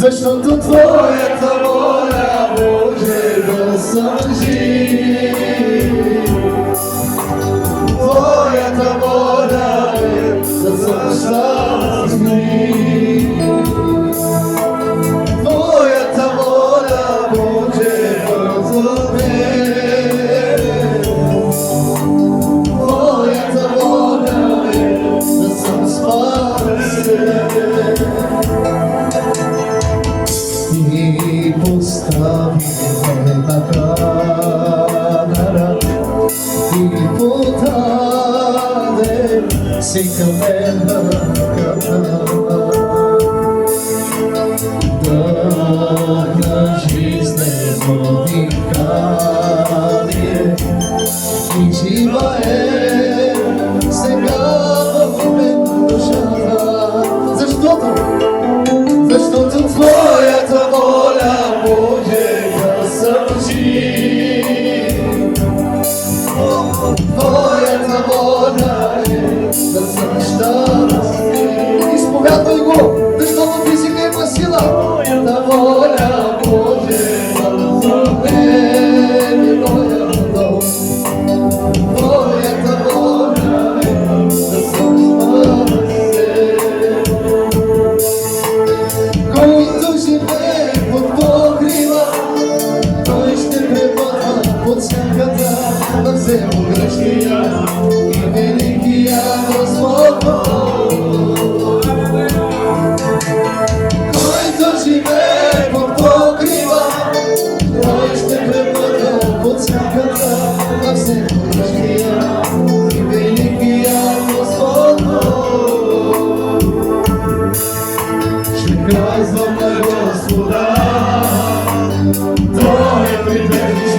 Защото Твоята воля може да съм жив. Твоята воля е да съм щастлив. Твоята воля може да мен. Твоята воля е да съм спасен. Ти постави ме на камера, Ти подаде всека мена ръка. Дъх на жизнено дихание и живее сега в мен душата. Защото Твоята воля може да съм жив. Твоята воля е да съм щастлив. Изповядвай го, защото в езика има сила. Твоята воля може да замени моя дом. Твоята воля е да съм спасен. Който живее под покрива, той ще пребъдва под всяката да взема грешкия и великия Господ. Който живее под покрива, той ще пребъдва под всяката да взема грешкия и великия Господ. Ще казвам на Господа, Той е прибежище